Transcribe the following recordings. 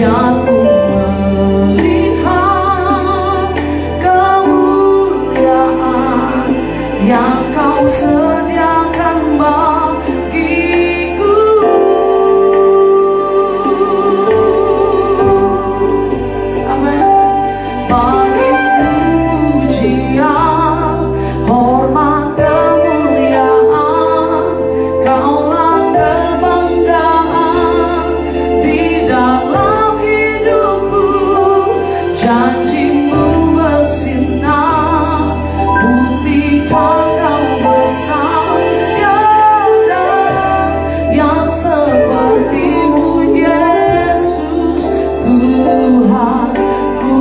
biar ku melihat kemuliaan yang kau sediakan bagiku. Amin. Bagiku pujian, hormat, kemuliaan, kaulah kebanggaan di dalam hidupku. Janjimu bersinar, buktikan kau besar. Tiada yang sepertimu Yesus Tuhanku.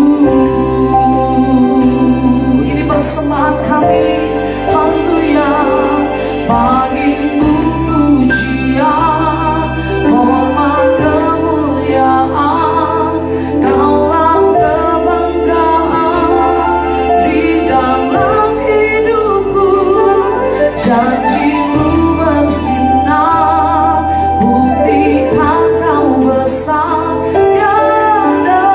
Ini persembahan kami, haleluya. Bagimu pujian, hormat, kemuliaan, kaulah kebanggaan di dalam hidupku. Janjimu bersinar, buktikan kau besar. Tiada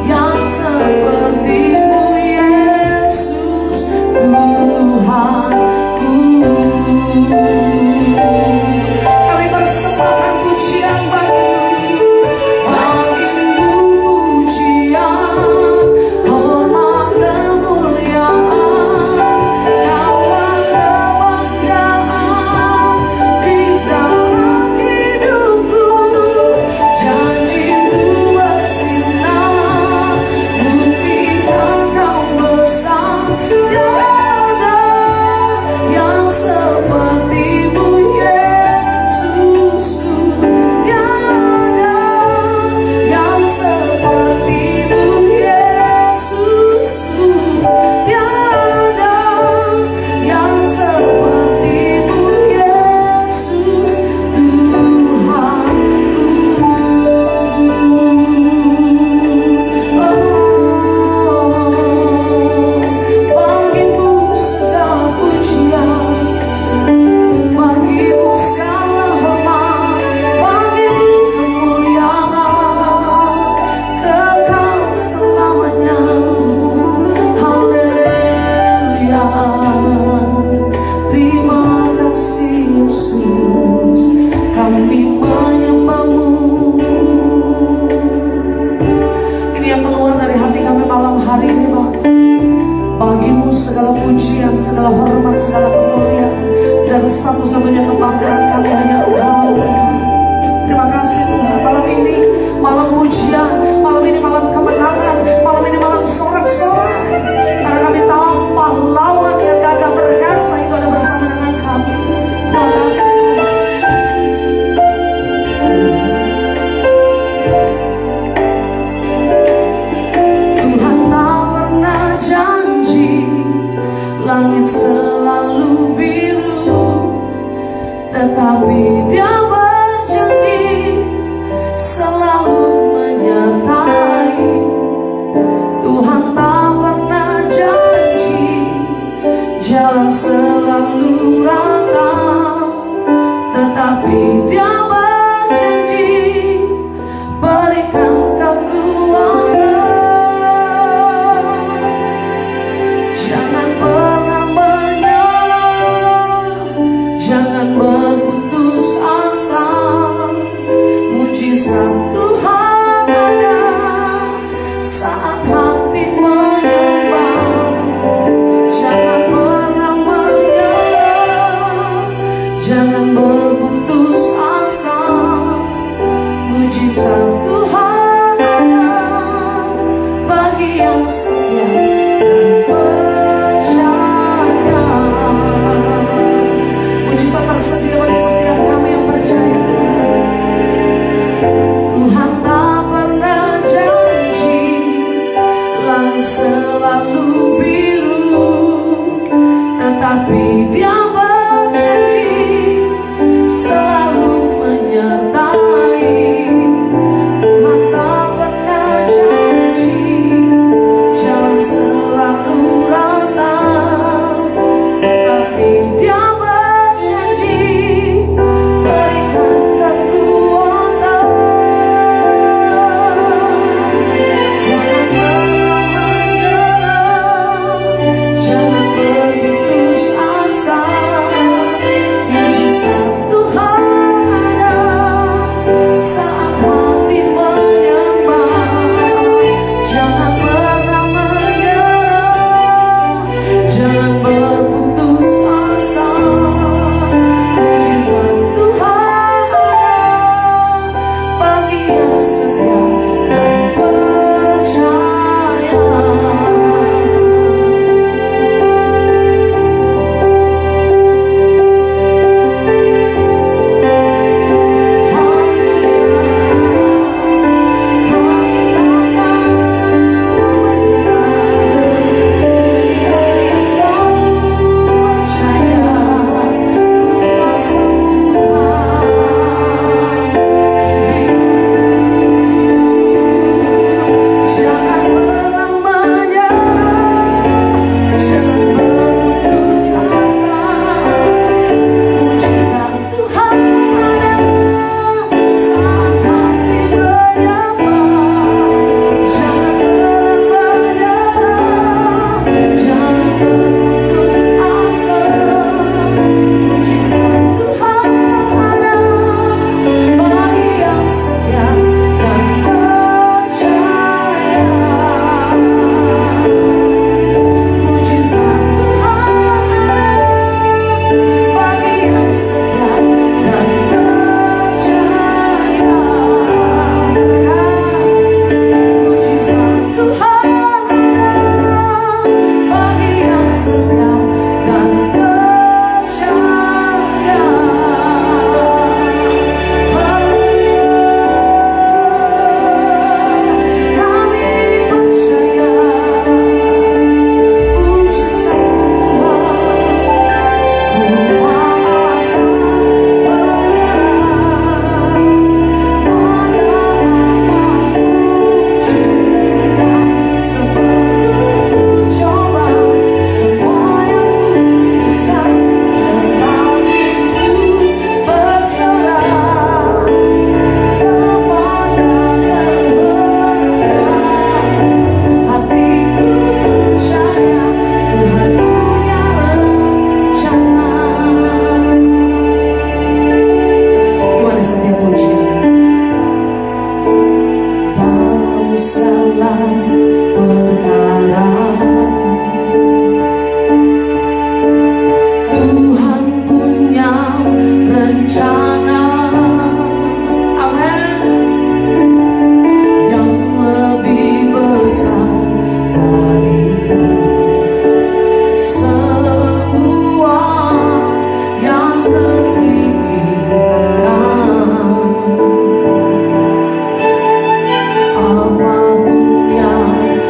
yang sepertimu Yesus Tuhanku. Kami persembahkan pujian bagimu, bagimu pujian, hormat, kemuliaan, kaulah kebanggaan di dalam hidupku. Janjimu bersinar, buktikan kau besar. Tiada yang sepertimu Yesusku. Tiada yang sepertimu Yesusku. Tiada yang sepertimu Yesus Tuhanku. Bagimu segala pujian, bagimu segala hormat, bagimu kemuliaan kekal selamanya. Haleluya. Terima kasih Yesus, kami menyembahmu. Ini yang keluar dari hati kami malam hari ini, Bapak. Bagimu segala pujian, segala hormat, segala kemuliaan, dan satu-satunya kebanggaan kami hanya Engkau. Terima kasih Tuhan. Malam ini malam pujian, malam ini malam kemenangan, malam ini malam sorak-sorai. Karena kami tahu pahlawan yang gagah perkasa itu ada bersama dengan kami. Terima kasih Tuhan. Tuhan tak pernah janji langit selalu biru, tetapi Dia berjanji selalu menyertai. Tuhan tak pernah janji jalan selalu rata, tetapi Dia berjanji berikan kekuatan. Jangan pernah menyerah, jangan berputus asa. Mujizat Tuhan ada saat hati menyembah. Jangan pernah menyerah, jangan berputus asa. Mujizat Tuhan ada bagi yang setia dan percaya. Mujizat tersedia bagi setiap kami yang percaya. Tuhan tak pernah janji langit selalu biru, tetapi Dia berjanji selalu menyertai. Tuhan tak pernah janji jalan selalu rata, tetapi Dia berjanji berikan kekuatan. setia dan percaya. Apapun yang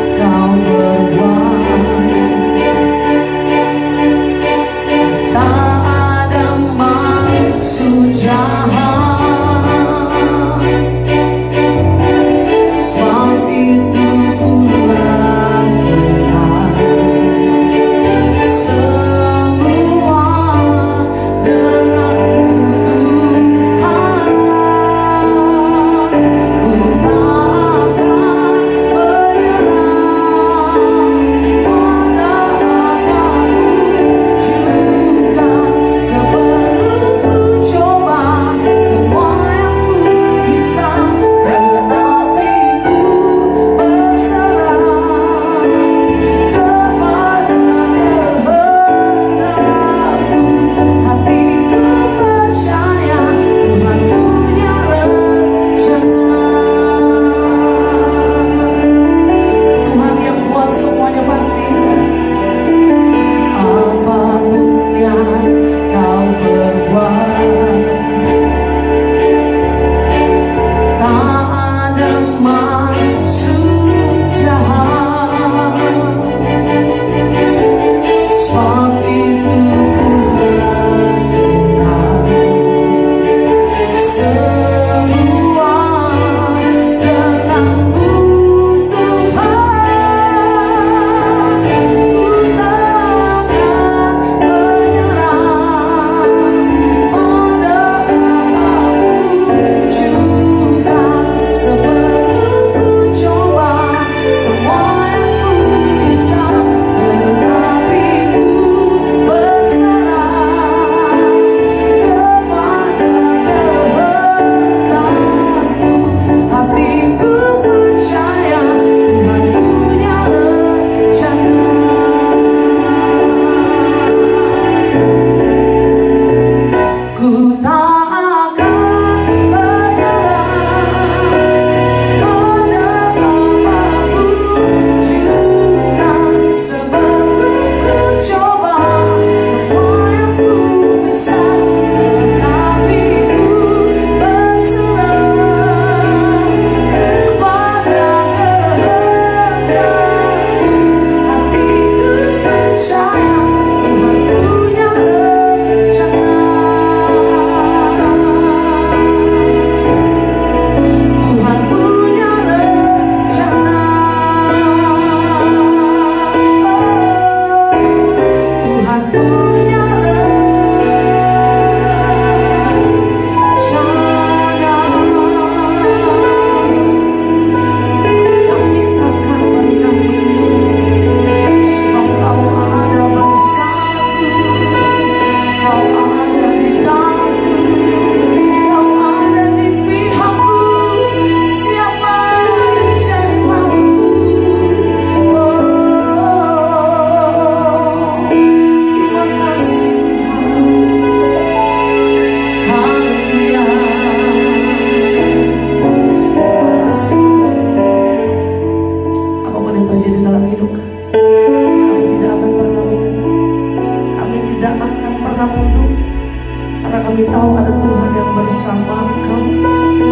kami tahu ada Tuhan yang bersama kami,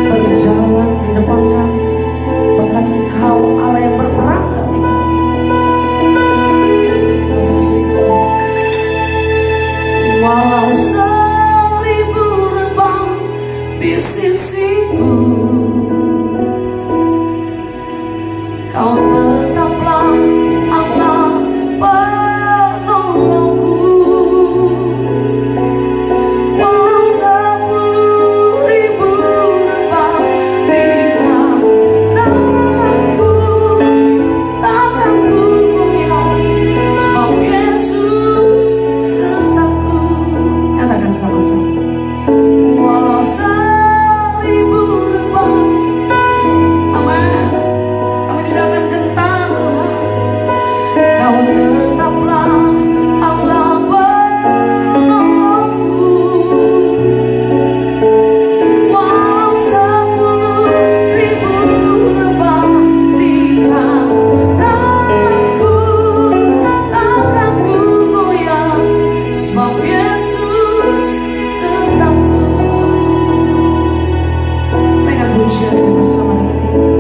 berjalan di depan kami. Bahkan Engkau Allah yang berperang bagi kami. Terima kasih Tuhan. Walau 1000 rebah di sisiku, Kau tetaplah Allah penolongku. Walau 10.000 rebah di kananku, takkan ku goyah, sebab Yesus sertaku. Katakan sama-sama. Walau 1000 rebah, amin. Kami tidak akan gentar Tuhan. Kau tetaplah Allah penolongku. Walau 10.000 rebah di kananku, takkan ku goyah, sebab Yesus sertaku. Naikkan pujian ini bersama dengan iman.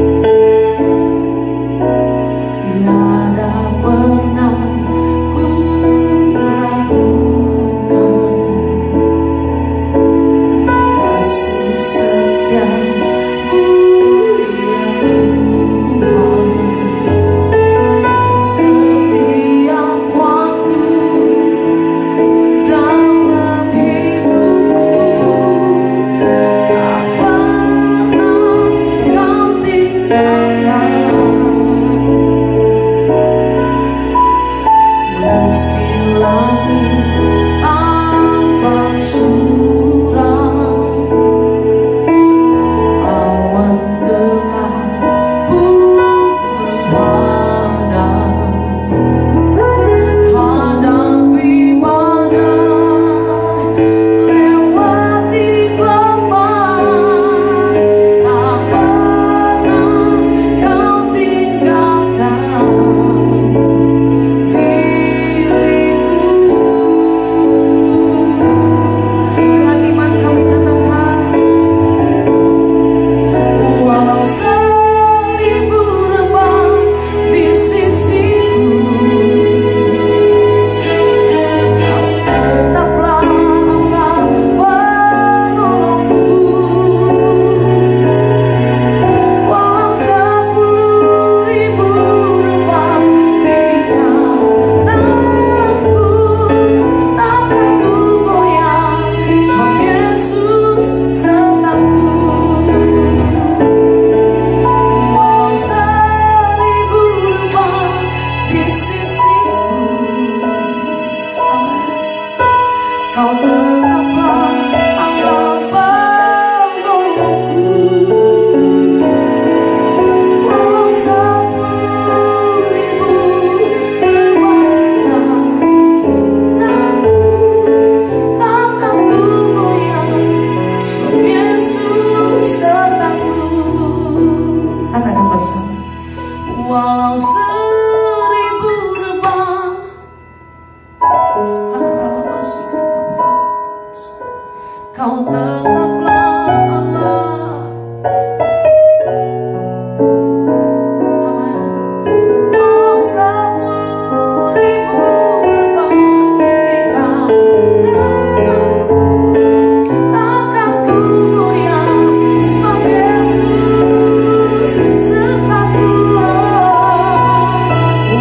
Tiada pernah ku ragukan kasih setia-Mu ya Tuhan. Setiap waktu dalam hidupku, tak pernah Kau tinggalkan. Meski langit tampak suram, awan gelap pun menghadang. Hadapi badai, lewati gelombang, tak pernah Kau tinggalkan diriku. Dengan iman kami katakan, walau 1000 rebah di sisiku, Kau tetaplah Allah penolongku. Walau 10.000 rebah di kananku, takkan ku goyah, sebab Yesus sertaku. Walau 1000 rebah di sisiku, Kau tetaplah Allah penolongku. Walau 10.000 rebah di kananku, takkan ku goyah, sebab Yesus sertaku. Katakan bersama. Walau 1000 rebah, Kau tetaplah Allah. Amin. Walau 10.000 rebah di kananku, takkan ku goyah, sebab Yesus sertaku.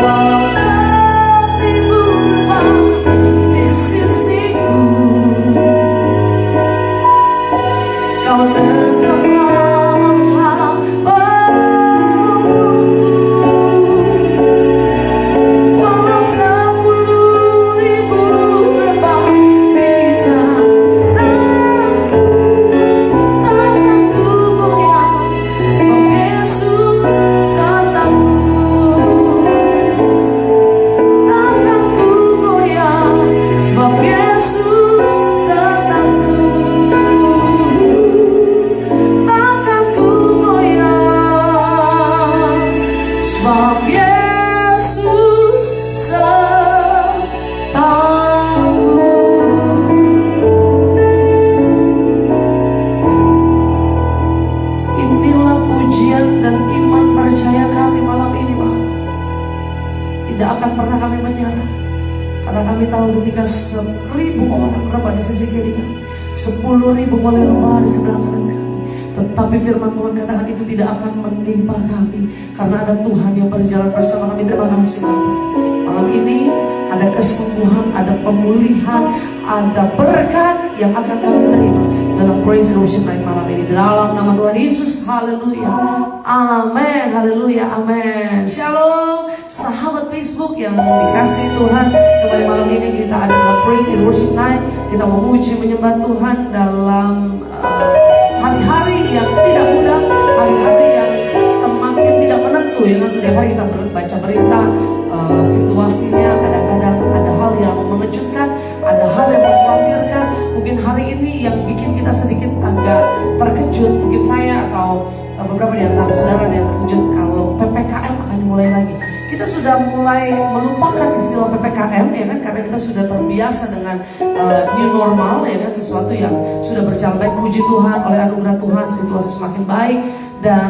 Walau 1000 rebah di sisiku, Kau tetaplah Allah penolongku. Walau 10.000 rebah di kananku, takkan ku goyah, sebab Yesus sertaku. Takkan ku goyah, sebab Yesus sertaku. Takkan ku goyah, sebab Yesus sertaku. tidak akan pernah kami menyerah. Karena kami tahu ketika 1.000 orang rebah di sisi kiri kami, 10.000 boleh rebah di sebelah kanan kami, tetapi firman Tuhan katakan itu tidak akan menimpa kami, karena ada Tuhan yang berjalan bersama kami. Terima kasih Bapak. Malam ini ada kesembuhan, ada pemulihan, ada berkat yang akan kami terima dalam praise and worship night malam ini. Dalam nama Tuhan Yesus, haleluya, amin, haleluya, amin. Shalom, sahabat Facebook yang dikasih Tuhan. Kembali malam ini kita ada dalam praise and worship night. Kita memuji menyembah Tuhan dalam hari-hari yang tidak mudah, hari-hari yang semakin tidak menentu, ya kan. Setiap hari kita baca berita, situasinya kadang-kadang ada hal yang mengejutkan, ada hal yang mengkhawatirkan. Mungkin hari ini yang bikin kita sedikit agak terkejut, mungkin saya atau beberapa di antara saudara yang terkejut kalau PPKM akan dimulai lagi. Kita sudah mulai melupakan istilah PPKM, ya kan, karena kita sudah terbiasa dengan new normal, ya kan, sesuatu yang sudah berjalan baik. Puji Tuhan, oleh anugerah Tuhan situasi semakin baik. Dan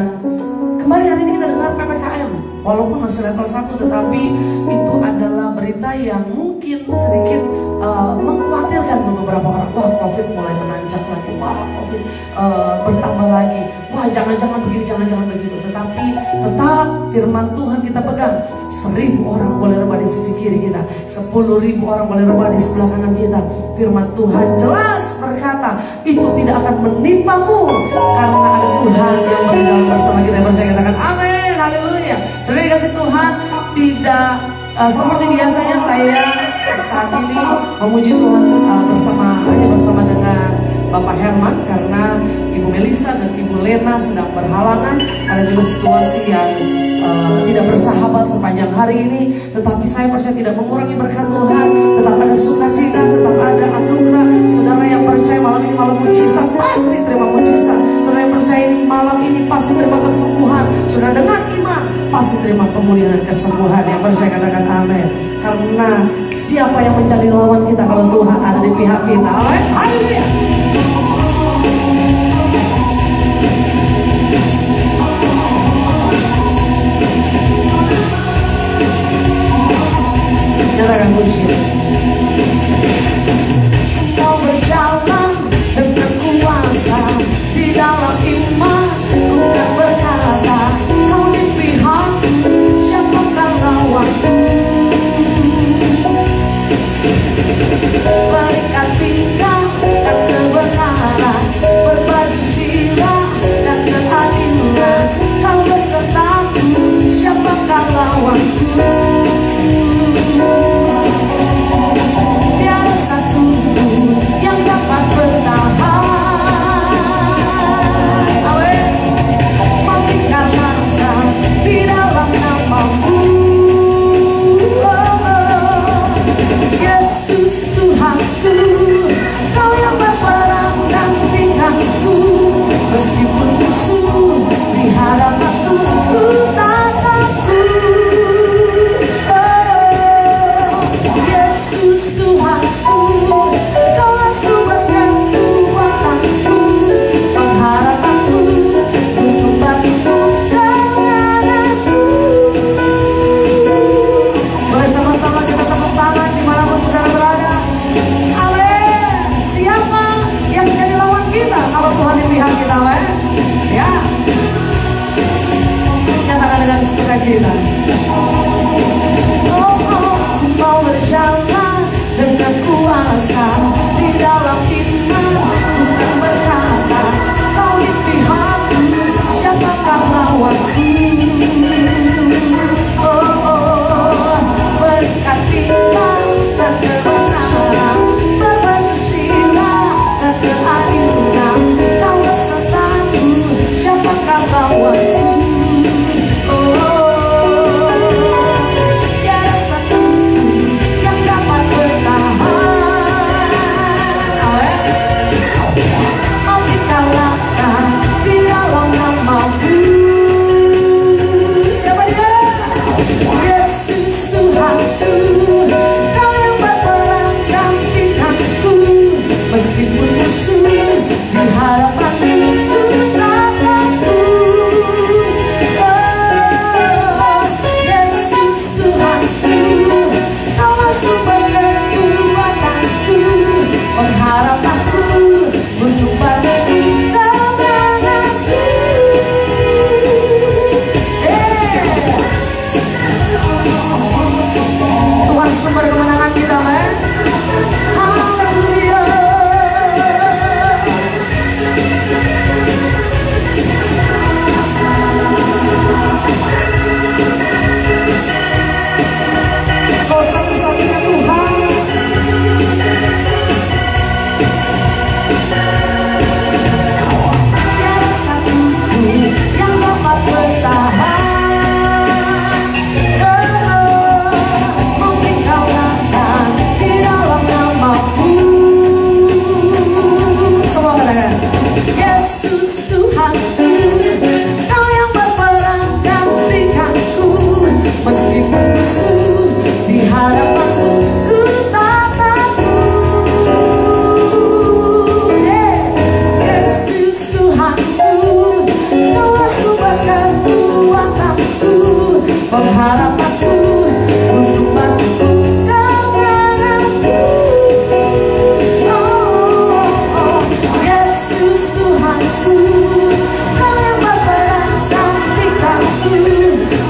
kembali hari ini kita dengar PPKM, walaupun masih level 1, tetapi itu adalah berita yang mungkin sedikit mengkhawatirkan untuk beberapa orang. Wah, COVID mulai menanjak lagi, wah COVID bertambah lagi, wah jangan-jangan begini, jangan-jangan begitu. Tetapi tetap firman Tuhan kita pegang. 1.000 orang boleh rebah di sisi kiri kita, 10.000 orang boleh rebah di sebelah kanan kita. Firman Tuhan jelas berkata, itu tidak akan menimpamu, karena ada Tuhan yang berjalan bersama kita. Yang percaya katakan amin, haleluya. Saudara dikasih Tuhan, tidak seperti biasanya saya saat ini memuji Tuhan bersama dengan Bapak Herman, karena Ibu Melisa dan Ibu Lena sedang berhalangan. Ada juga situasi yang tidak bersahabat sepanjang hari ini, tetapi saya percaya tidak mengurangi berkat Tuhan. Tetap ada sukacita, tetap ada anugerah. Saudara yang percaya malam ini malam mujizat, pasti terima mujizat. Saudara yang percaya malam ini pasti terima kesembuhan. Saudara dengan iman pasti terima pemulihan dan kesembuhan. Yang percaya katakan amin. Karena siapa yang mencari lawan kita kalau Tuhan ada di pihak kita? Amin, haleluya. Nyatakan puji. Kau berjalan dengan kuasa di dalam iman, bukan berkata kau di pihakku, siapakah lawanku? Berikan tingkah dan kebenaran, berbaju sila dan keadilan. Kau besertaku, siapakah lawanku? Tiada satu yang dapat bertahan. Mau dikatakan di dalam namamu, Yesus Tuhanku, Kau yang berperang dampinganku. Meskipun musuh di hadapanku, ku tak takut. Yesus Tuhanku, Kaulah sumberkan kekuatanku, pengharapanku, gunung batuku, kemenanganku. Boleh sama-sama kita tepuk tangan dimanapun saudara berada. Amin. Siapa yang jadi lawan kita kalau Tuhan di pihak kita, amin? Ya. Nyatakan dengan sukacita. Mau berjalan dengan kuasa di dalam iman, bukan berkata kau di pihakku, siapakah lawanku? Berkat bintang dan kebenaran, berbaju sila dan keadilan. Kau besertaku, siapakah lawanku? Tiada satu yang dapat bertahan. Mau dikalahkan di dalam namamu.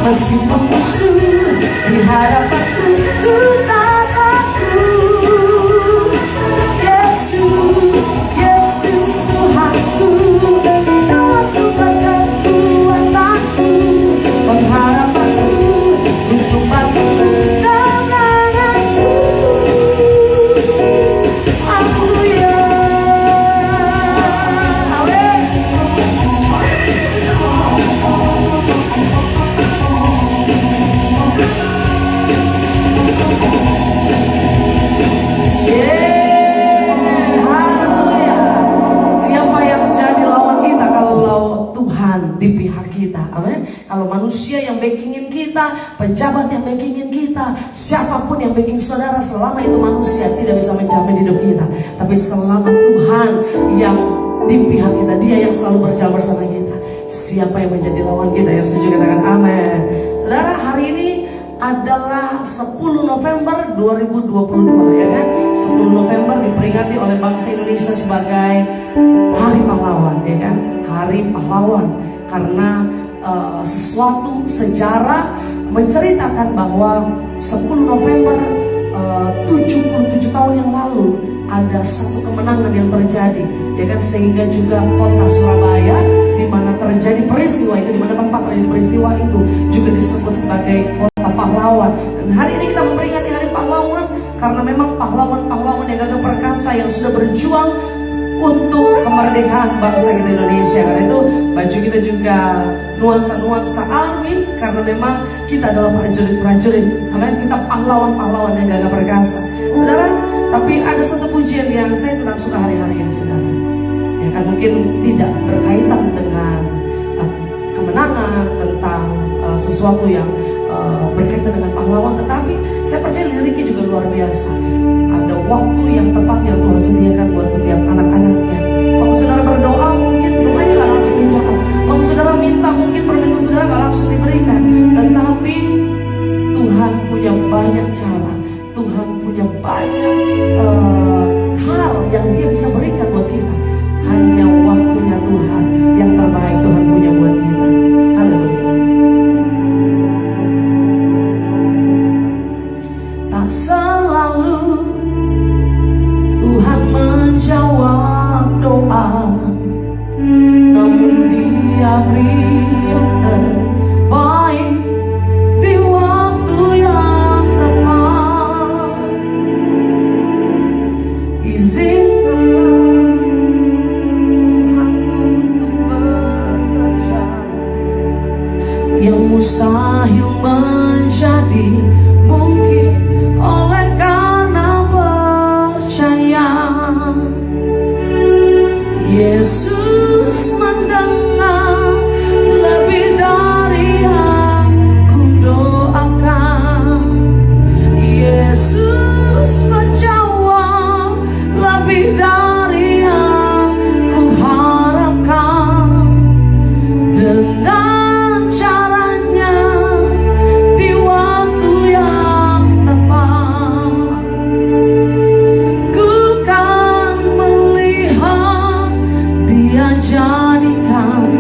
Meskipun musuh di hadapanku, ku tak takut. Yesus, Yesus Tuhanku, Kau sumber kekuatanku, pengharapanku, untuk batu kemenanganku. Haleluya. Amin. Haleluya. Siapa yang jadi lawan kita kalau Tuhan di pihak kita? Amin. Kalau manusia yang backingin kita, pejabat yang backingin kita, siapapun yang backing saudara, selama itu manusia tidak bisa menjamin hidup kita. Tapi selama Tuhan yang di pihak kita, Dia yang selalu berjalan bersama kita, siapa yang menjadi lawan kita? Yang setuju katakan amin. Saudara, hari ini adalah 10 November 2022, ya kan? 10 November diperingati oleh bangsa Indonesia sebagai Hari Pahlawan, ya kan? Hari Pahlawan, karena sesuatu sejarah menceritakan bahwa 10 November 77 tahun yang lalu ada satu kemenangan yang terjadi, ya kan? Sehingga juga kota Surabaya di mana terjadi peristiwa itu, di mana tempat terjadi peristiwa itu juga disebut sebagai kota pahlawan. Dan hari ini kita memperingati Hari Pahlawan karena memang pahlawan-pahlawan yang gagah perkasa yang sudah berjuang untuk kemerdekaan bangsa kita Indonesia. Karena itu baju kita juga nuansa-nuansa army, karena memang kita adalah prajurit-prajurit. Amin. Kita pahlawan-pahlawan yang gagah perkasa. Saudara, tapi ada satu pujian yang saya sedang suka hari-hari ini, saudara. Ya kan, mungkin tidak berkaitan dengan kemenangan, tentang sesuatu yang berkaitan dengan pahlawan, tetapi saya percaya liriknya juga luar biasa. Ada waktu yang tepat yang Tuhan sediakan buat setiap anak-anaknya. Waktu saudara berdoa, mungkin doanya gak langsung dijawab. Waktu saudara minta, mungkin permintaan saudara gak langsung diberikan. Tetapi Tuhan punya banyak cara, Tuhan punya banyak hal yang Dia bisa berikan buat kita. Hanya waktunya Tuhan yang terbaik Tuhan punya buat kita. Haleluya. Tak selalu Tuhan menjawab doa, namun Dia beri yang terbaik di waktu yang tepat. Izinkanlah Tuhan untuk bekerja, yang mustahil menjadi mungkin oleh karena percaya. Yesus mendengar lebih dari yang ku doakan. Yesus menjawab lebih dari yang ku harapkan. Dengan caranya di waktu yang tepat, ku kan melihat Dia jadikan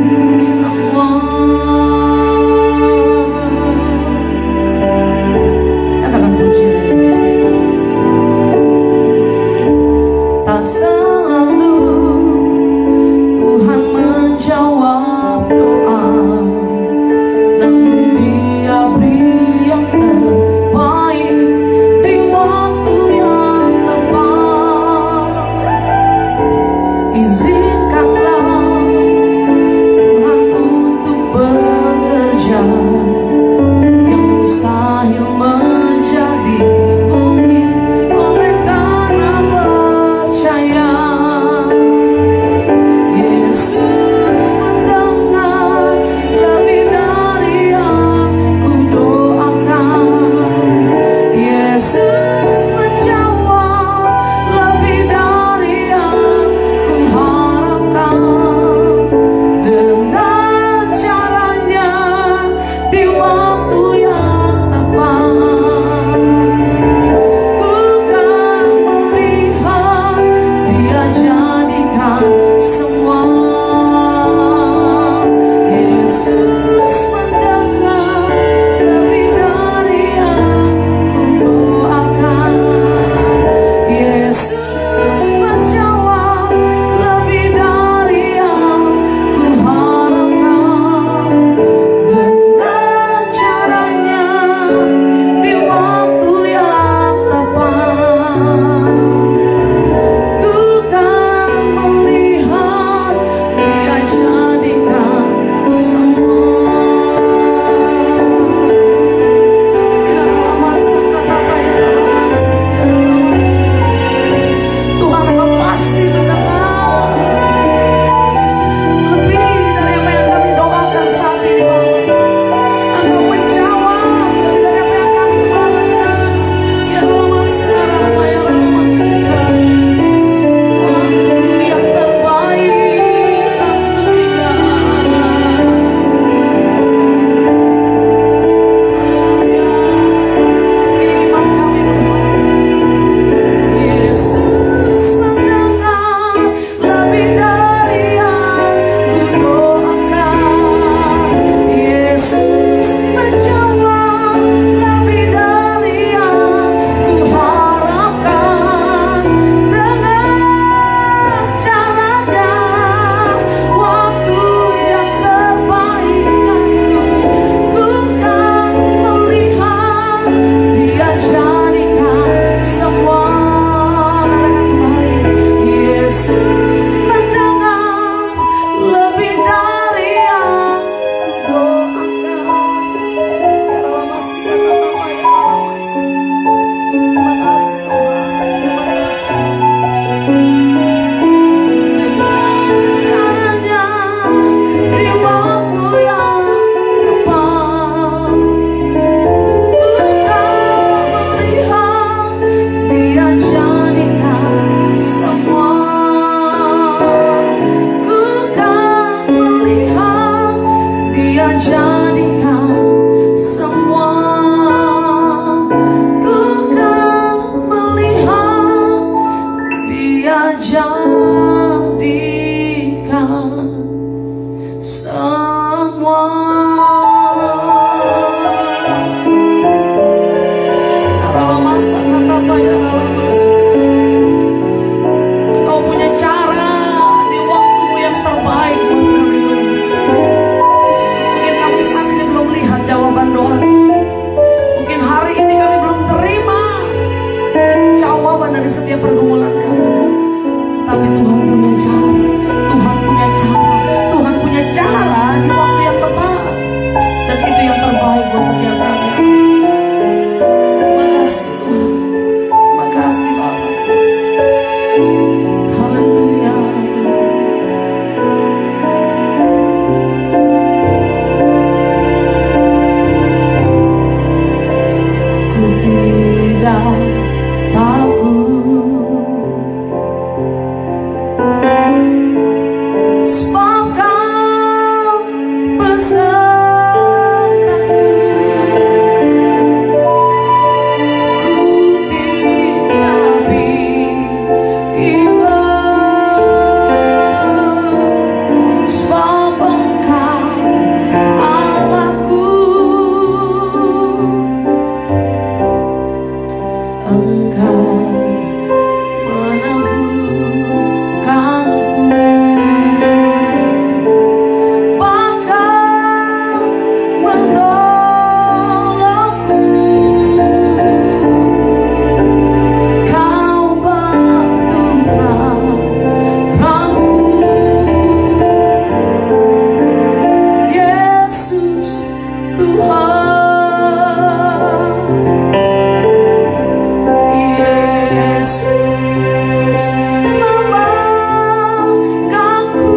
baik buat setiap kami. Makasih Tuhan, makasih Bapa. Haleluya. Ku tidak takut, sebab Kau besertaku. Ku tidak bimbang, sebab Engkau Allahku. Engkau meneguhkanku, bahkan menolongku. Kau bantukan rangku, Yesus Tuhan. Yesus membangkangku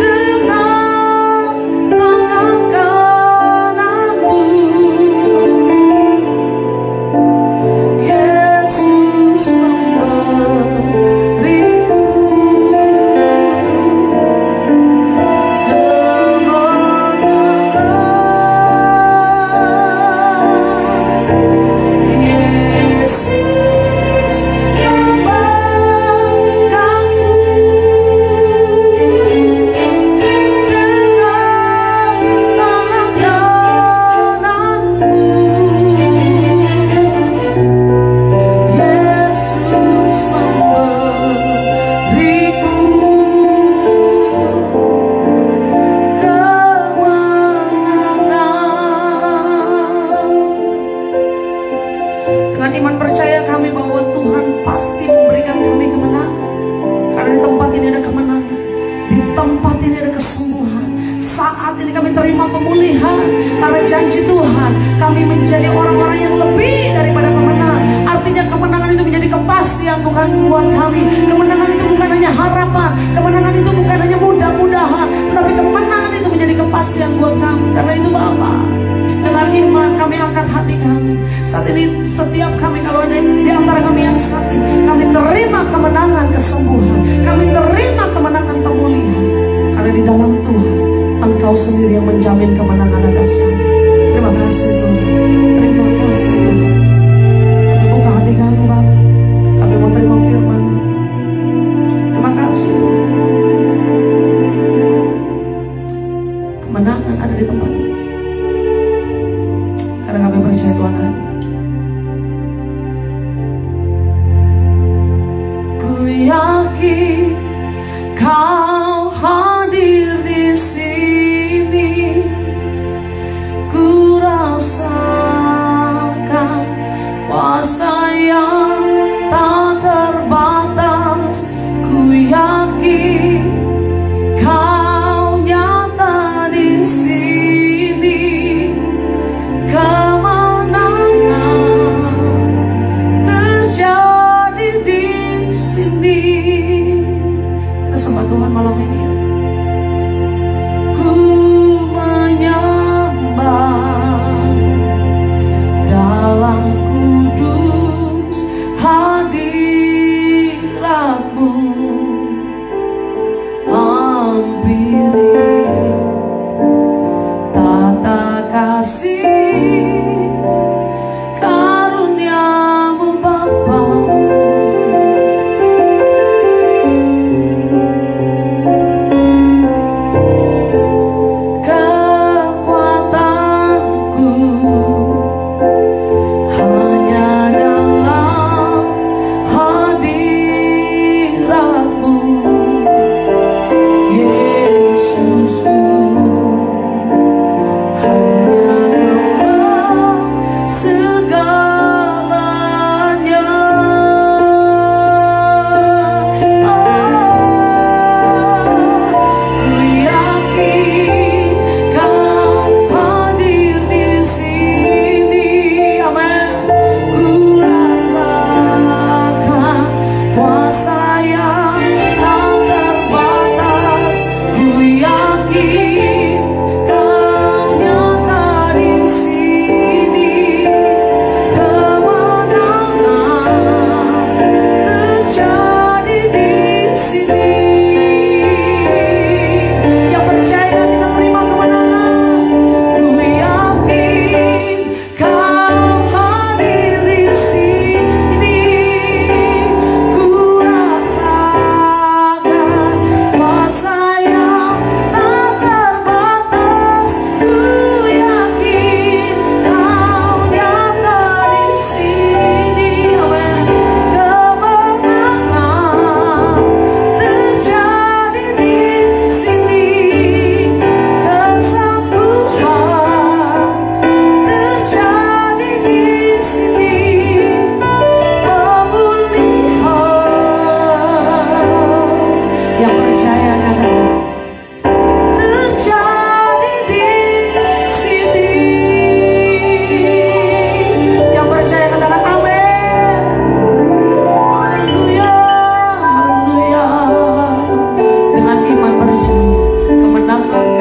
dengan tangan kananmu. Yesus memberiku kemenangan. Yesus membangkangku dengan tangan kananmu. Yesus memberiku kemenangan. Dengan iman percaya kami bahwa Tuhan pasti memberikan kami kemenangan. Karena di tempat ini ada kemenangan, di tempat ini ada kesembuhan. Saat ini kami terima pemulihan karena janji Tuhan, kami menjadi orang-orang yang lebih daripada pemenang. Artinya kemenangan itu menjadi kepastian Tuhan buat kami. Kemenangan itu bukan hanya harapan, kemenangan itu bukan hanya mudah-mudahan, tetapi kemenangan itu menjadi kepastian buat kami. Karena itu Bapa, dengan iman kami angkat hati kami. Saat ini setiap kami, kalau ada di antara kami yang sakit, kami terima kemenangan kesembuhan, kami terima kemenangan pemulihan. Karena di dalam Tuhan, Engkau sendiri yang menjamin kemenangan atas kami. Terima kasih Tuhan, terima kasih Tuhan. Kami buka hati kami Bapa, kami mau terima firman. Terima kasih Tuhan. Kemenangan ada di tempat ini, karena kami percaya Tuhan ada. Ku yakin Kau hadir di sini, ku rasakan kuasa yang tak terbatas. Ku yakin Kau nyata di sini, kemenangan terjadi di sini. Kita sembah Tuhan malam ini. Ku menyembah dalam kudus hadirat-Mu, hampiri tata kasih karunia-Mu Bapa. Kekuatanku hanya dalam hadirat-Mu, Yesusku. Hanya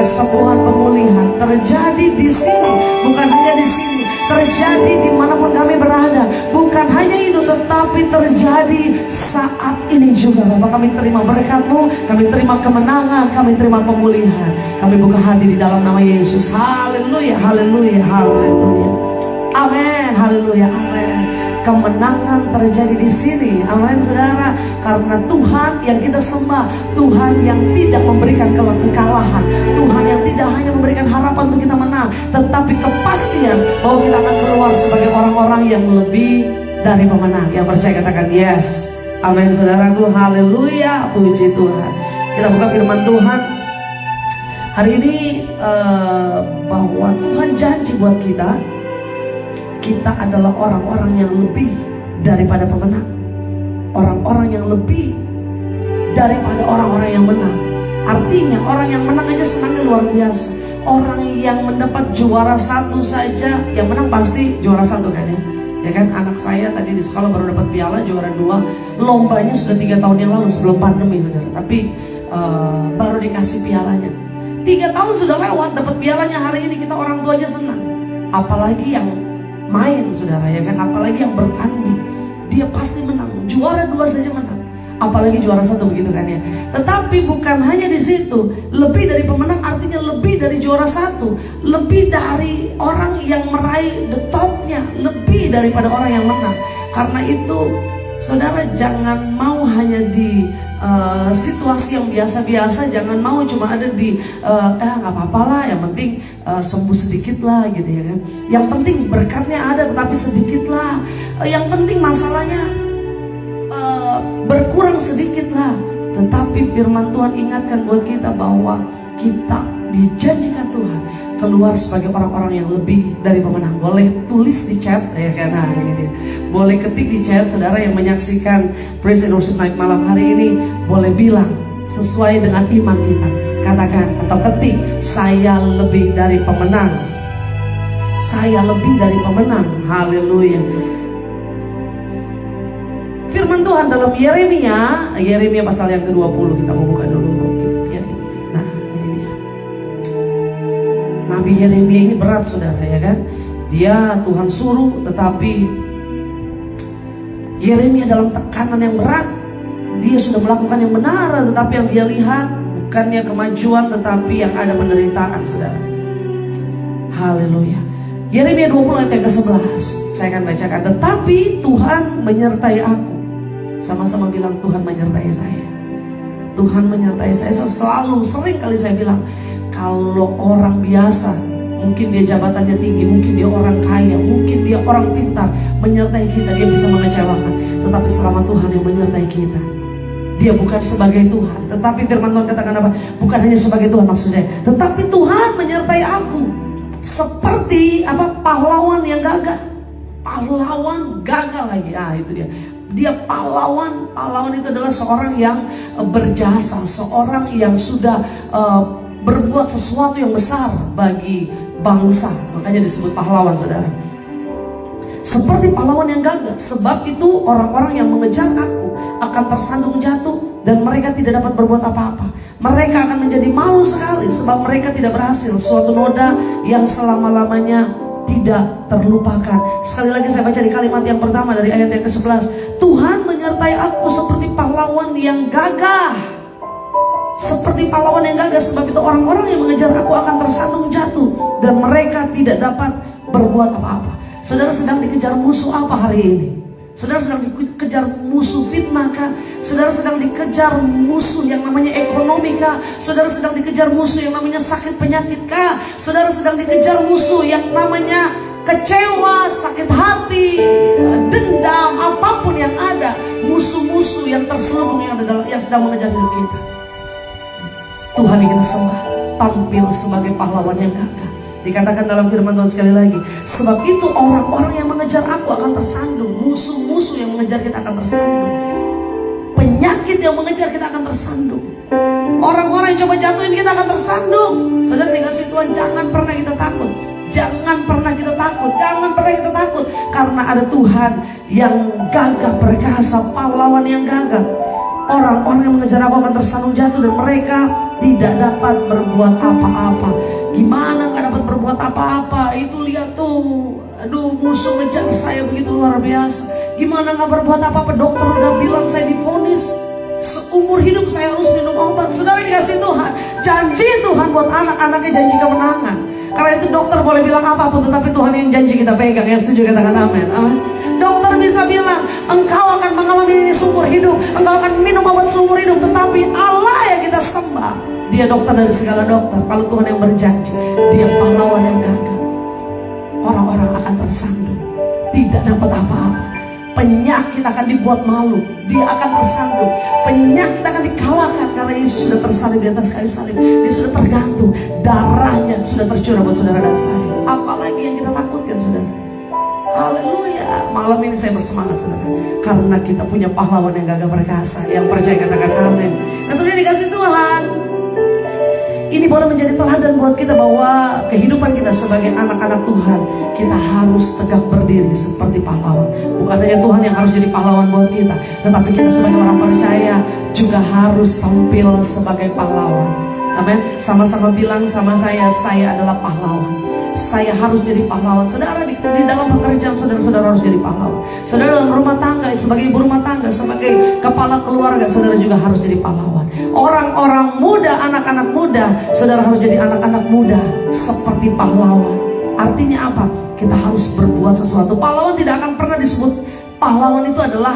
kesembuhan, pemulihan terjadi di sini, bukan hanya di sini, terjadi dimanapun kami berada. Bukan hanya itu, tetapi terjadi saat ini juga. Bapak, kami terima berkat-Mu, kami terima kemenangan, kami terima pemulihan. Kami buka hati di dalam nama Yesus. Haleluya, haleluya, haleluya. Amin, haleluya, amin. Kemenangan terjadi di sini, amin saudara. Karena Tuhan yang kita sembah, Tuhan yang tidak memberikan kekalahan, Tuhan yang tidak hanya memberikan harapan untuk kita menang, tetapi kepastian bahwa kita akan keluar sebagai orang-orang yang lebih dari pemenang. Yang percaya katakan yes, amin saudaraku, haleluya, puji Tuhan. Kita buka firman Tuhan hari ini, bahwa Tuhan janji buat kita adalah orang-orang yang lebih daripada pemenang, orang-orang yang lebih daripada orang-orang yang menang. Artinya orang yang menang aja senangnya luar biasa. Orang yang mendapat juara 1 saja, yang menang pasti juara 1 kan ya. Ya kan, anak saya tadi di sekolah baru dapat piala juara 2. Lombanya sudah 3 tahun yang lalu sebelum pandemi saudara. Tapi baru dikasih pialanya. 3 tahun sudah lewat, dapat pialanya hari ini, kita orang tua aja senang. Apalagi yang main saudara ya kan, apalagi yang bertanding, dia pasti menang. Juara 2 saja menang, apalagi juara 1 begitu kan ya. Tetapi bukan hanya di situ, lebih dari pemenang artinya lebih dari juara 1, lebih dari orang yang meraih the topnya, lebih daripada orang yang menang. Karena itu saudara jangan mau hanya di situasi yang biasa-biasa, jangan mau cuma ada di nggak apa-apa lah, yang penting sembuh sedikit lah gitu ya kan. Yang penting berkatnya ada tetapi sedikit lah. Yang penting masalahnya berkurang sedikit lah. Tetapi firman Tuhan ingatkan buat kita bahwa kita dijanjikan Tuhan keluar sebagai orang-orang yang lebih dari pemenang. Boleh tulis di chat ya kan, nah ini dia. Boleh ketik di chat saudara yang menyaksikan Praise and Worship Night malam hari ini, boleh bilang sesuai dengan iman kita. Katakan atau ketik, saya lebih dari pemenang. Saya lebih dari pemenang. Haleluya. Firman Tuhan dalam Yeremia pasal yang ke-20, kita mau buka dulu kitab Yeremia. Nah, ini dia. Nabi Yeremia ini berat saudara ya kan. Dia Tuhan suruh, tetapi Yeremia dalam tekanan yang berat. Dia sudah melakukan yang benar, tetapi yang dia lihat bukannya kemajuan, tetapi yang ada penderitaan saudara. Haleluya. Yeremia 20 ayat yang ke-11, saya akan bacakan. Tetapi Tuhan menyertai aku. Sama-sama bilang, Tuhan menyertai saya. Tuhan menyertai saya. Sering kali saya bilang, kalau orang biasa, mungkin dia jabatannya tinggi, mungkin dia orang kaya, mungkin dia orang pintar, menyertai kita, dia bisa mengecewakan. Tetapi selama Tuhan yang menyertai kita, dia bukan sebagai Tuhan. Tetapi firman Tuhan katakan apa? Bukan hanya sebagai Tuhan maksudnya, tetapi Tuhan menyertai aku. Seperti apa? Pahlawan yang gagah. Pahlawan gagal lagi. Itu dia. Dia pahlawan. Pahlawan itu adalah seorang yang berjasa, seorang yang sudah berbuat sesuatu yang besar bagi bangsa. Makanya disebut pahlawan saudara. Seperti pahlawan yang gagah. Sebab itu orang-orang yang mengejar aku akan tersandung jatuh, dan mereka tidak dapat berbuat apa-apa. Mereka akan menjadi malu sekali, sebab mereka tidak berhasil. Suatu noda yang selama-lamanya tidak terlupakan. Sekali lagi saya baca di kalimat yang pertama dari ayat yang ke-11. Tuhan menyertai aku seperti pahlawan yang gagah. Seperti pahlawan yang gagah. Sebab itu orang-orang yang mengejar aku akan tersandung jatuh, dan mereka tidak dapat berbuat apa-apa. Saudara sedang dikejar musuh apa hari ini? Saudara sedang dikejar musuh fitnah kah? Saudara sedang dikejar musuh yang namanya ekonomi kah? Saudara sedang dikejar musuh yang namanya sakit penyakit kah? Saudara sedang dikejar musuh yang namanya kecewa, sakit hati, dendam, apapun yang ada. Musuh-musuh yang terselubung yang sedang mengejar hidup kita. Tuhan yang kita sembah tampil sebagai pahlawan yang gagah. Dikatakan dalam firman Tuhan sekali lagi, sebab itu orang-orang yang mengejar aku akan tersandung. Musuh-musuh yang mengejar kita akan tersandung. Penyakit yang mengejar kita akan tersandung. Orang-orang yang coba jatuhin kita akan tersandung. Saudara dikasih Tuhan, jangan pernah kita takut. Jangan pernah kita takut. Jangan pernah kita takut. Karena ada Tuhan yang gagah perkasa, pahlawan yang gagah. Orang-orang yang mengejar aku akan tersandung jatuh dan mereka tidak dapat berbuat apa-apa. Gimana gak dapat berbuat apa-apa? Itu lihat tuh, aduh, musuh ngejar saya begitu luar biasa. Gimana gak berbuat apa-apa? Dokter udah bilang saya divonis seumur hidup saya harus minum obat. Saudara dikasih Tuhan, janji Tuhan buat anak-anaknya, janji kemenangan. Karena itu dokter boleh bilang apapun, tetapi Tuhan yang janji kita pegang. Yang setuju katakan amin. Amin. Dokter bisa bilang engkau akan mengalami ini seumur hidup, engkau akan minum obat seumur hidup, tetapi Allah yang kita sembah, Dia dokter dari segala dokter. Kalau Tuhan yang berjanji, Dia pahlawan yang gagah. Orang-orang akan tersandung, tidak dapat apa-apa. Penyakit akan dibuat malu, dia akan tersandung. Penyakit akan dikalahkan karena Yesus sudah tersalib di atas kayu salib. Dia sudah tergantung, darahnya sudah tercurah buat saudara dan saya. Apalagi yang kita takutkan, saudara? Haleluya. Malam ini saya bersemangat, saudara, karena kita punya pahlawan yang gagah perkasa. Yang percaya katakan amin. Nah, saudara dikasih Tuhan, ini boleh menjadi teladan buat kita bahwa kehidupan kita sebagai anak-anak Tuhan, kita harus tegak berdiri seperti pahlawan. Bukan hanya Tuhan yang harus jadi pahlawan buat kita, tetapi kita sebagai orang percaya juga harus tampil sebagai pahlawan. Amin. Sama-sama bilang sama saya adalah pahlawan. Saya harus jadi pahlawan. Saudara, di dalam pekerjaan saudara harus jadi pahlawan. Saudara dalam rumah tangga, sebagai ibu rumah tangga, sebagai kepala keluarga, saudara juga harus jadi pahlawan. Orang-orang muda, anak-anak muda, saudara harus jadi anak-anak muda seperti pahlawan. Artinya apa? Kita harus berbuat sesuatu. Pahlawan tidak akan pernah disebut pahlawan itu adalah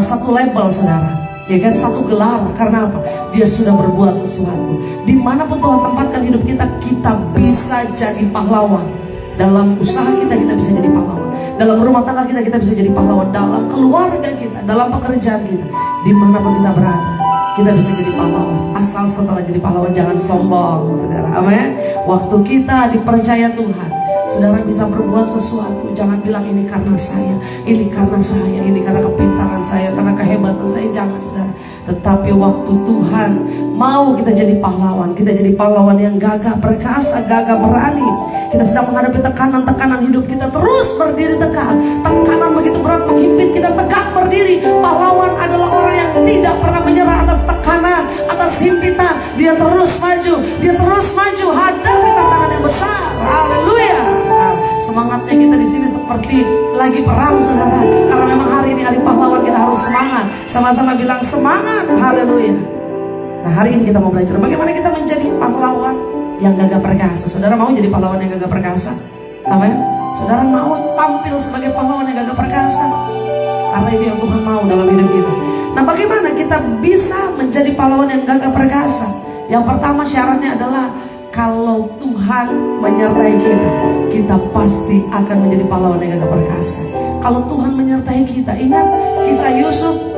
satu label, saudara. Ya kan, satu gelar. Karena apa? Dia sudah berbuat sesuatu. Dimanapun Tuhan tempatkan hidup kita, kita bisa jadi pahlawan. Dalam usaha kita bisa jadi pahlawan. Dalam rumah tangga kita bisa jadi pahlawan. Dalam keluarga kita, dalam pekerjaan kita, dimanapun kita berada, kita bisa jadi pahlawan. Asal setelah jadi pahlawan jangan sombong, saudara. Amin. Waktu kita dipercaya Tuhan, saudara bisa berbuat sesuatu. Jangan bilang ini karena saya, ini karena saya, ini karena kepintaran saya, karena kehebatan saya. Jangan, saudara. Tetapi waktu Tuhan mau kita jadi pahlawan, kita jadi pahlawan yang gagah perkasa, gagah berani. Kita sedang menghadapi tekanan-tekanan hidup, kita terus berdiri tegak. Tekanan begitu berat menghimpit kita tegak berdiri. Pahlawan adalah orang yang tidak pernah menyerah atas tekanan, atas himpitan. Dia terus maju, dia terus maju hadapi tantangan yang besar. Haleluya. Nah, semangatnya kita di sini seperti lagi perang, saudara. Karena memang hari ini hari pahlawan, kita harus semangat. Sama-sama bilang semangat. Haleluya. Nah, hari ini kita mau belajar bagaimana kita menjadi pahlawan yang gagah perkasa. Saudara mau jadi pahlawan yang gagah perkasa? Amin. Saudara mau tampil sebagai pahlawan yang gagah perkasa? Karena itu yang Tuhan mau dalam hidup kita. Nah, bagaimana kita bisa menjadi pahlawan yang gagah perkasa? Yang pertama syaratnya adalah kalau Tuhan menyertai kita, kita pasti akan menjadi pahlawan yang gagah perkasa. Kalau Tuhan menyertai kita, ingat kisah Yusuf.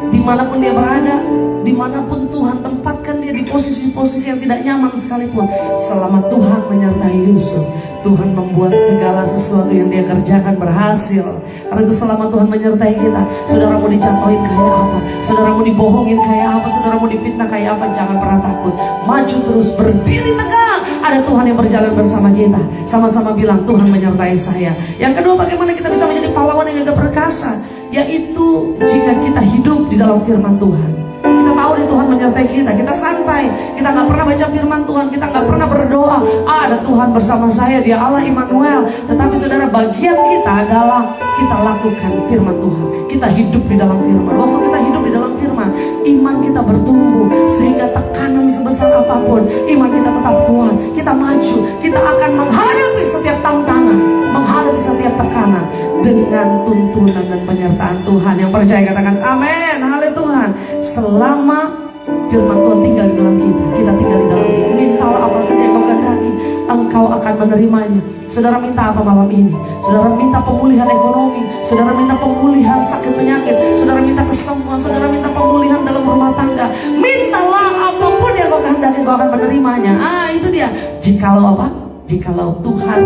Dimanapun dia berada, dimanapun Tuhan tempatkan dia di posisi-posisi yang tidak nyaman sekalipun, selama Tuhan menyertai Yusuf, Tuhan membuat segala sesuatu yang dia kerjakan berhasil. Karena itu selama Tuhan menyertai kita, saudara mau dijatuhin kayak apa, saudara mau dibohongin kayak apa, saudara mau difitnah kayak apa, jangan pernah takut. Maju terus, berdiri tegak. Ada Tuhan yang berjalan bersama kita. Sama-sama bilang, Tuhan menyertai saya. Yang kedua, bagaimana kita bisa menjadi pahlawan yang gagah perkasa? Yaitu jika kita hidup di dalam firman Tuhan. Kita tahu di Tuhan menyertai kita, kita santai, kita gak pernah baca firman Tuhan, kita gak pernah berdoa, ada Tuhan bersama saya, Dia Allah Immanuel. Tetapi saudara, bagian kita adalah kita lakukan firman Tuhan, kita hidup di dalam firman. Waktu kita hidup di dalam firman, iman kita bertumbuh, sehingga tekanan sebesar apapun, iman kita tetap kuat, kita maju, kita akan menghadapi setiap tantangan, menghadapi setiap tekanan dengan tuntunan dan penyertaan Tuhan. Yang percaya katakan amin. Haleluya. Tuhan, selama firman Tuhan tinggal di dalam kita, kita tinggal di dalam Dia. Mintalah apa saja yang kau kehendaki, engkau akan menerimanya. Saudara minta apa malam ini? Saudara minta pemulihan ekonomi, saudara minta pemulihan sakit penyakit, saudara minta kesembuhan, saudara minta pemulihan dalam rumah tangga. Mintalah apapun yang kau kehendaki, kau akan menerimanya. Itu dia. Jikalau apa? Jikalau Tuhan,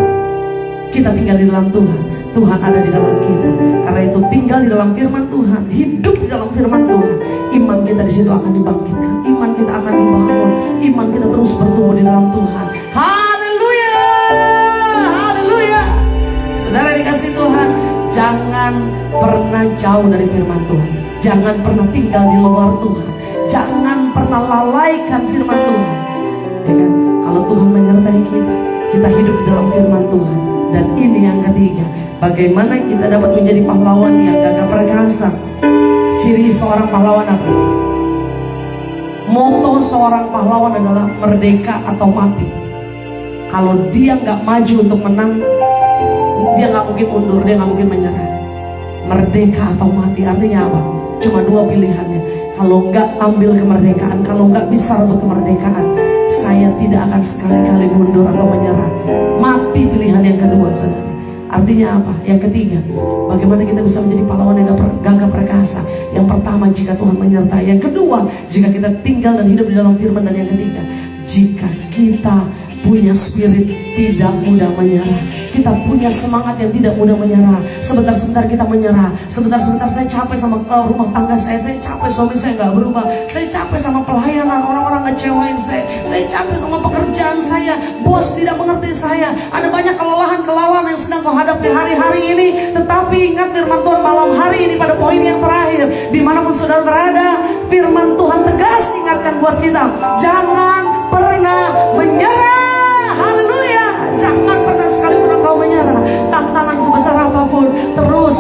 kita tinggal di dalam Tuhan, Tuhan ada di dalam kita. Karena itu tinggal di dalam firman Tuhan, hidup di dalam firman Tuhan, iman kita di situ akan dibangkitkan, iman kita akan dibangun, iman kita terus bertumbuh di dalam Tuhan. Haleluya, haleluya. Saudara dikasih Tuhan, jangan pernah jauh dari firman Tuhan. Jangan pernah tinggal di luar Tuhan. Jangan pernah lalaikan firman Tuhan. Ya kan? Kalau Tuhan menyertai kita, kita hidup di dalam firman Tuhan. Dan ini yang ketiga, bagaimana kita dapat menjadi pahlawan yang gagah perkasa. Ciri seorang pahlawan apa? Moto seorang pahlawan adalah merdeka atau mati. Kalau dia nggak maju untuk menang, dia nggak mungkin mundur, dia nggak mungkin menyerah. Merdeka atau mati artinya apa? Cuma dua pilihannya. Kalau nggak ambil kemerdekaan, kalau nggak bisa rebut kemerdekaan, saya tidak akan sekali-kali mundur atau menyerah. Mati pilihan yang kedua, saudara. Artinya apa? Yang ketiga, bagaimana kita bisa menjadi pahlawan yang gagah perkasa? Yang pertama, jika Tuhan menyertai. Yang kedua, jika kita tinggal dan hidup di dalam firman. Dan yang ketiga, jika kita punya spirit tidak mudah menyerah. Kita punya semangat yang tidak mudah menyerah. Sebentar-sebentar kita menyerah. Sebentar-sebentar saya capek sama rumah tangga saya capek suami saya nggak berubah. Saya capek sama pelayanan, orang-orang ngecewain saya. Saya capek sama pekerjaan saya, bos tidak mengerti saya. Ada banyak kelelahan yang sedang kau hadapi hari-hari ini. Tetapi ingat firman Tuhan malam hari ini pada poin yang terakhir. Dimanapun saudara berada, firman Tuhan tegas ingatkan buat kita, jangan pernah menyerah. Haleluya. Jangan pernah sekalipun engkau menyerah. Tantangan sebesar apapun, terus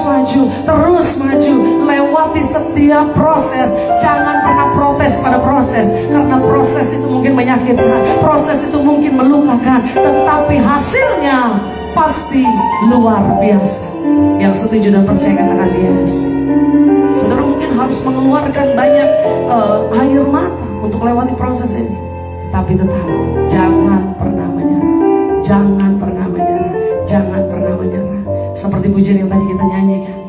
maju, lewati setiap proses. Jangan pernah protes pada proses, karena proses itu mungkin menyakitkan, proses itu mungkin melukakan, tetapi hasilnya pasti luar biasa. Yang setuju dan percaya katakan yes. Saudara mungkin harus mengeluarkan banyak air mata untuk lewati proses ini, tapi tetap jangan pernah menyerah. Jangan pernah menyerah. Jangan pernah menyerah. Seperti pujian yang tadi kita nyanyikan.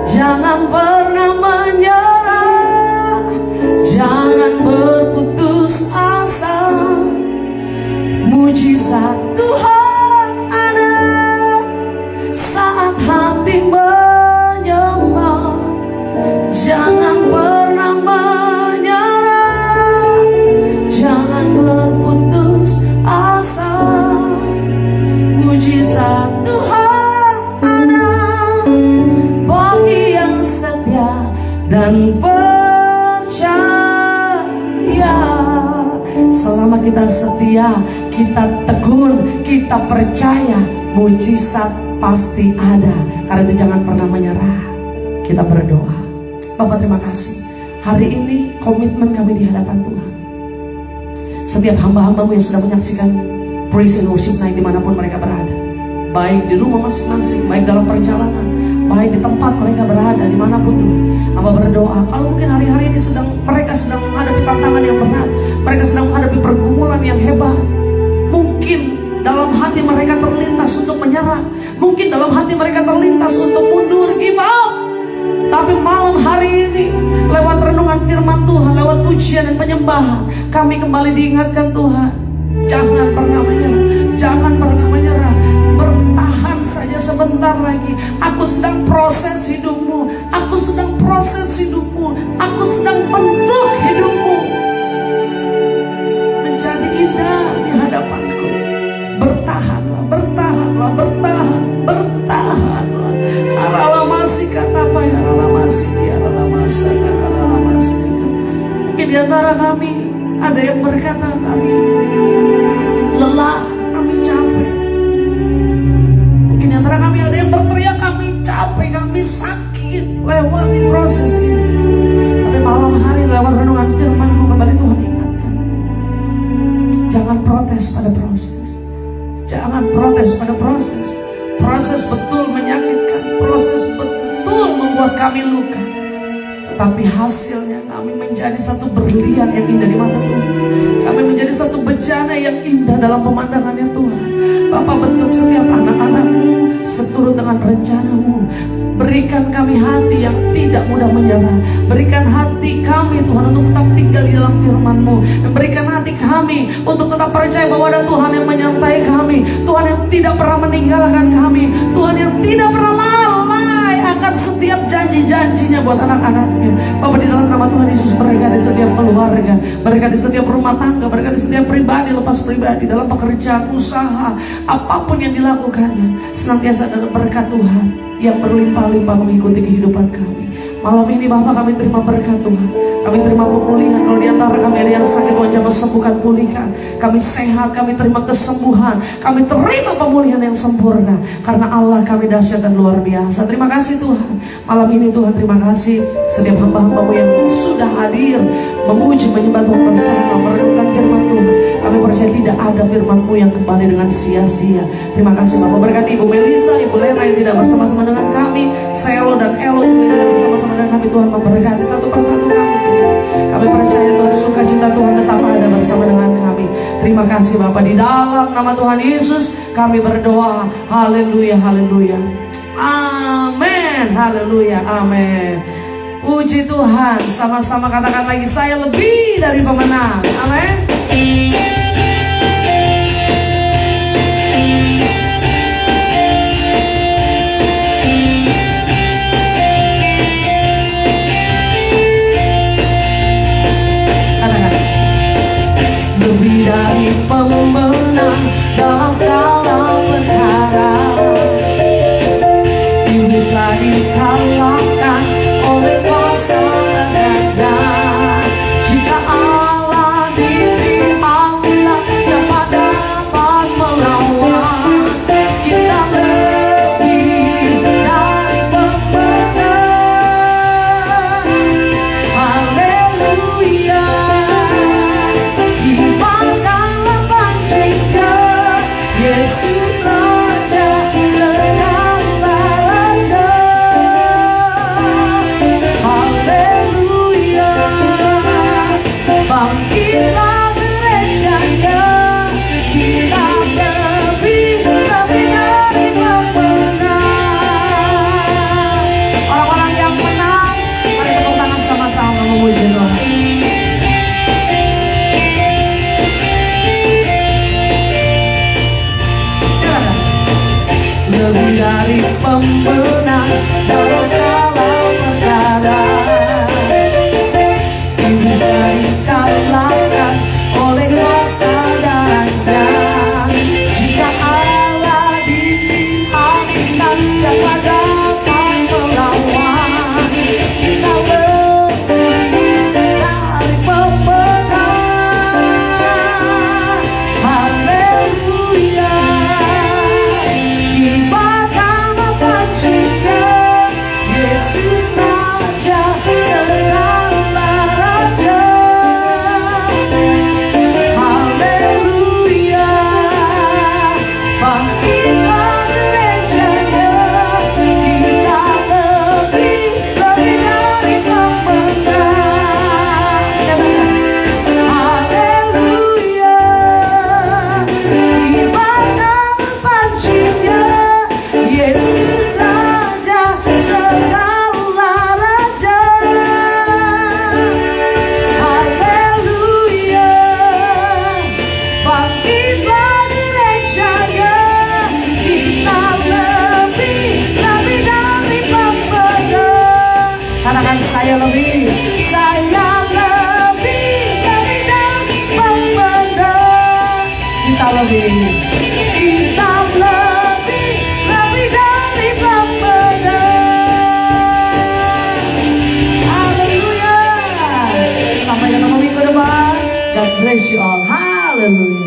Jangan pernah menyerah. Jangan berputus asa. Mujizat Tuhan ada saat hati menyembah. Jangan pernah menyerah. Jangan berputus asa. Mujizat Tuhan ada bagi yang setia dan percaya. Selama kita setia, kita tekun, kita percaya, mujizat pasti ada. Karena itu jangan pernah menyerah. Kita berdoa. Bapak terima kasih. Hari ini komitmen kami di hadapan Tuhan. Setiap hamba-hambamu yang sudah menyaksikan praise and worship night dimanapun mereka berada, baik di rumah masing-masing, baik dalam perjalanan, baik di tempat mereka berada, dimanapun Tuhan, hamba berdoa, kalau mungkin hari-hari ini mereka sedang menghadapi tantangan yang berat, mereka sedang menghadapi pergumulan yang hebat, mungkin dalam hati mereka terlintas untuk menyerah, mungkin dalam hati mereka terlintas untuk mundur, give up. Tapi malam hari ini, lewat renungan firman Tuhan, lewat pujian dan penyembahan, kami kembali diingatkan Tuhan, jangan pernah menyerah, jangan pernah menyerah. Bertahan saja sebentar lagi. Aku sedang proses hidupmu, aku sedang proses hidupmu, aku sedang bentuk hidupmu menjadi indah di hadapanku. Bertahanlah, bertahanlah, bertahanlah. Karala masih kata apa ya? Karala masih, karala masa, karala masih. Mungkin di antara kami ada yang berkata kami lelah, kami capek. Mungkin di antara kami ada yang berteriak kami capek, kami sakit lewati proses ini. Tapi malam hari lewat renungan firman-Mu kembali Tuhan ingatkan, jangan protes pada proses. Jangan protes pada proses. Proses betul menyakitkan, proses betul membuat kami luka, tetapi hasilnya kami menjadi satu berlian yang indah di mata Tuhan. Kami menjadi satu bejana yang indah dalam pemandangannya Tuhan. Bapa, bentuk setiap anak-anak-Mu seturut dengan rencana-Mu. Berikan kami hati yang tidak mudah menyerah. Berikan hati kami Tuhan untuk tetap tinggal di dalam firman-Mu. Dan berikan hati kami untuk tetap percaya bahwa ada Tuhan yang menyertai kami, Tuhan yang tidak pernah meninggalkan kami, Tuhan yang tidak pernah lalai akan setiap janji-janjinya buat anak-anaknya. Bapak, di dalam nama Tuhan Yesus, berkati setiap keluarga, berkati setiap rumah tangga, berkati setiap pribadi lepas pribadi, dalam pekerjaan, usaha, apapun yang dilakukannya, senantiasa ada berkat Tuhan yang berlimpah-limpah mengikuti kehidupan kami. Malam ini Bapak kami terima berkat Tuhan. Kami terima pemulihan. Kalau di antara kami ada yang sakit, Tuhan jamah sembuhkan, pulihkan. Kami sehat, kami terima kesembuhan. Kami terima pemulihan yang sempurna. Karena Allah kami dahsyat dan luar biasa. Terima kasih Tuhan. Malam ini Tuhan terima kasih. Setiap hamba-hambamu yang sudah hadir, memuji, menyembah Tuhan bersama, merenungkan firman Tuhan. Kami percaya tidak ada firman-Mu yang kembali dengan sia-sia. Terima kasih Bapak. Berkati Ibu Melisa, Ibu Lena yang tidak bersama-sama dengan kami, Selo dan Elo juga yang tidak bersama-sama dengan kami. Tuhan memberkati satu persatu kami Tuhan. Kami percaya Tuhan, sukacita Tuhan tetap ada bersama dengan kami. Terima kasih Bapak. Di dalam nama Tuhan Yesus kami berdoa. Haleluya, haleluya. Amin, haleluya, amin. Puji Tuhan. Sama-sama katakan lagi, saya lebih dari pemenang. Amin. Lebih dari pemenang dalam segala perkara. Iblislah dikalahkan oleh kuasa Nya. Jika Allah di pihak kita, siapa dapat melawan? Kita lebih dari pemenang. Haleluya. Kibarkanlah pancinya, Yesus Raja segala raja. Haleluya. Bangkitlah gerejanya, kita lebih dari pemenang. Orang-orang yang menang, mari tepuk tangan sama-sama memuji Tuhan. Lebih dari pemenang dalam segala perkara. Iblislah dikalahkan oleh kuasa Nya. Jika Allah di pihak kita, siapa dapat melawan? Kita lebih dari pemenang. Haleluya. Kibarkanlah pancinya, Yesus Raja segala raja. Haleluya. Bangkitlah gerejanya, kita lebih dari pemenang. Haleluya. Kibarkanlah pancinya, Yesus Raja segala raja. Haleluya. Bangkitlah gerejanya, kita lebih dari pemenang. Katakan, saya lebih dari pemenang. Kita lebih dari pemenang. Haleluya. Sampai ketemu minggu depan. God bless you all. Haleluya.